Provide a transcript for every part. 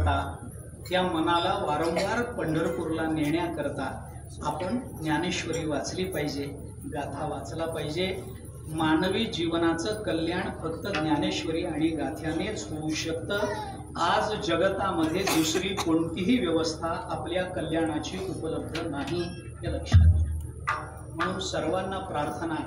करता, त्या मनाला वारंवार पंढरपूरला नेण्याकरता आपण ज्ञानेश्वरी वाचली पाहिजे, गाथा वाचला पाहिजे। मानवी जीवनाचं कल्याण फक्त ज्ञानेश्वरी आणि गाथ्यानेच होऊ शकतं। आज जगतामध्ये दुसरी कोणतीही व्यवस्था आपल्या कल्याणाची उपलब्ध नाही, हे लक्षात घ्या। म्हणून सर्वांना प्रार्थना आहे,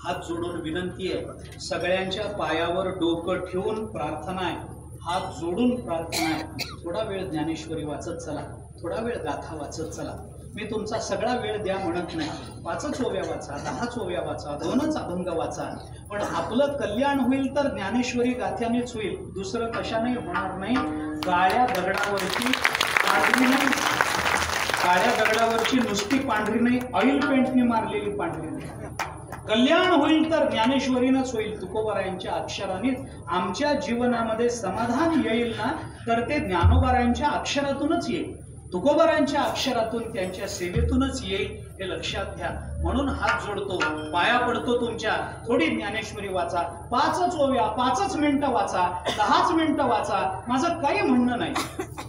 हात जोडून विनंती आहे, सगळ्यांच्या पायावर डोकं ठेवून प्रार्थना आहे, हात जोडून प्रार्थना आहे। थोडा वेळ ज्ञानेश्वरी वाचत चला, थोडा वेळ गाथा वाचत चला। मी तुमचा सगळा वेळ द्या म्हणत नाही, 5 ओव्या वाचा, 10 ओव्या वाचा, 2 अभंग वाचा, पण आपलं कल्याण होईल तर ज्ञानेश्वरी गाथ्यानेच होईल, दुसरं कशाने होणार नाही। काळ्या दगडावरची पांढरी नाही, काळ्या दगडावरची नुसती पांढरी नाही, ऑइल पेंटने मारलेली पांढरी नाही। कल्याण होईल तर ज्ञानेश्वरीनंच होईल, तुकोबारायांच्या अक्षरानेच। आमच्या जीवनामध्ये समाधान येईल ना तर ते ज्ञानोबारायांच्या अक्षरातूनच येईल, तुकोबारायांच्या अक्षरातून, त्यांच्या सेवेतूनच येईल, हे लक्षात घ्या। म्हणून हात जोडतो, पाया पडतो तुमच्या, थोडी ज्ञानेश्वरी वाचा, 5 ओव्या, 5 मिनिटं वाचा, 10 मिनिटं वाचा, माझं काही म्हणणं नाही।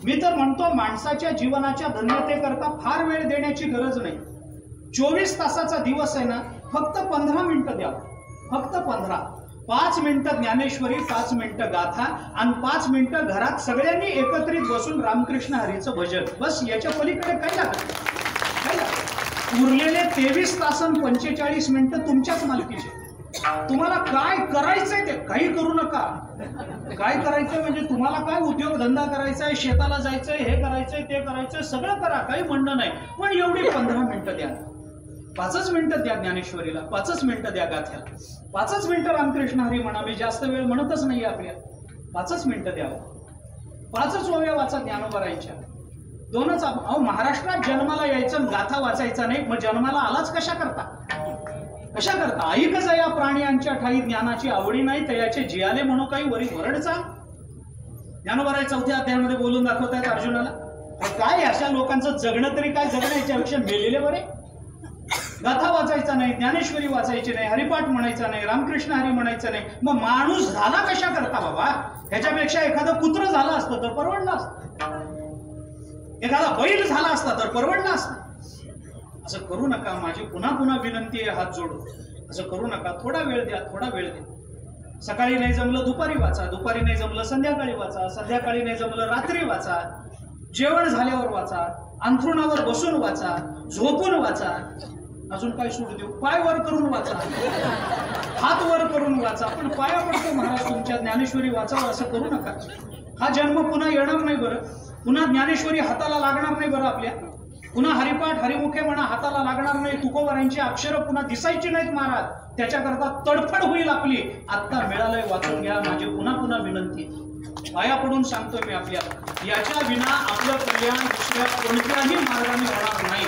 मी तर म्हणतो माणसाच्या जीवनाच्या धन्यतेकरता फार वेळ देण्याची गरज नाही। 24 तासाचा दिवस आहे ना, फक्त 15 मिनिटं द्या, फक्त 15। 5 मिनिटं ज्ञानेश्वरी, 5 मिनिटं गाथा आणि 5 मिनिटं घरात सगळ्यांनी एकत्रित बसून रामकृष्ण हरीचं भजन, बस। याच्या पलीकडे काय लागत नाही। उरलेले 23 तास आणि 45 मिनिटं तुमच्याच मालकीचे। तुम्हाला काय करायचंय ते काही करू नका। काय करायचंय म्हणजे तुम्हाला काय उद्योगधंदा करायचा आहे, शेताला जायचंय, हे करायचंय, ते करायचंय, सगळं करा, काही म्हणणं नाही, पण एवढी 15 मिनिटं द्या, 5 मिनिटं द्या ज्ञानेश्वरीला, 5 मिनिटं द्या गाथ्याला, 5 मिनिटं रामकृष्ण हरी म्हणा। मी जास्त वेळ म्हणतच नाही आपल्या, 5 मिनिटं द्या, 5 ओव्या वाचा ज्ञानोबारायांच्या, 2 अहो महाराष्ट्रात जन्माला यायचं, गाथा वाचायचा नाही, मग जन्माला आलाच कशा करता, कशा करता? ऐक जया प्राण्यांच्या ठाई ज्ञानाची आवडी नाही, तयाचे जियाले म्हणू काही वरी वरडचा। ज्ञानोबाराय 4थ्या अध्यायामध्ये बोलून दाखवतायत अर्जुनाला, काय अशा लोकांचं जगणं तरी काय, जगण्याच्या पेक्षा मेलेले बरे। गाथा वाचायचा नाही, ज्ञानेश्वरी वाचायची नाही, हरिपाठ म्हणायचा नाही, रामकृष्ण हरी म्हणायचं नाही, मग माणूस झाला कशा करता बाबा? ह्याच्यापेक्षा एखादं कुत्र झालं असतं तर परवडलं असतं, एखादा बैल झाला असता तर परवडलं असतं। असं करू नका, माझी पुन्हा पुन्हा विनंती आहे, हात जोडून असं करू नका। थोडा वेळ द्या, थोडा वेळ द्या। सकाळी नाही जमलं दुपारी वाचा, दुपारी नाही जमलं संध्याकाळी वाचा, संध्याकाळी नाही जमलं रात्री वाचा, जेवण झाल्यावर वाचा, अंथरुणावर बसून वाचा, झोपून वाचा, अजून काय सोडू देऊ, पाय वर करून वाचा, हात वर करून वाचा, पण पाया पडतो महाराज तुमच्या, ज्ञानेश्वरी वाचावं असं करू नका। हा जन्म पुन्हा येणार नाही बरं, पुन्हा ज्ञानेश्वरी हाताला लागणार नाही बरं आपल्या, पुन्हा हरिपाठ हरिमुखे म्हणा हाताला लागणार नाही, तुकोबारायांची अक्षरं पुन्हा दिसायची नाहीत महाराज, त्याच्याकरता तडफड होईल आपली। आत्ता मिळालंय, वाचून घ्या, माझी पुन्हा पुन्हा विनंती, पाया पडून सांगतोय मी आपल्याला, याच्या विना आपलं कल्याण दुसऱ्या कोणत्याही मार्गाने होणार नाही।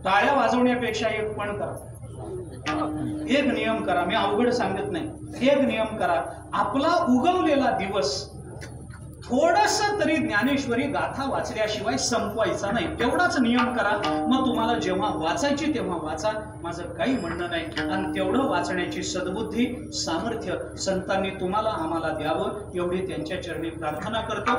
टाळ्या वाजवण्यापेक्षा एक पण करा, एक नियम करा, मी अवघड सांगत नाही, एक नियम करा, आपला उगवलेला दिवस थोडस तरी ज्ञानेश्वरी गाथा वाचल्याशिवाय संपवायचा नाही, तेवढाच नियम करा। मग तुम्हाला जेव्हा वाचायची तेव्हा वाचा, माझं काही म्हणणं नाही। आणि तेवढं वाचण्याची सद्बुद्धी, सामर्थ्य संतांनी तुम्हाला आम्हाला द्यावं, एवढी त्यांच्या चरणी प्रार्थना करतो।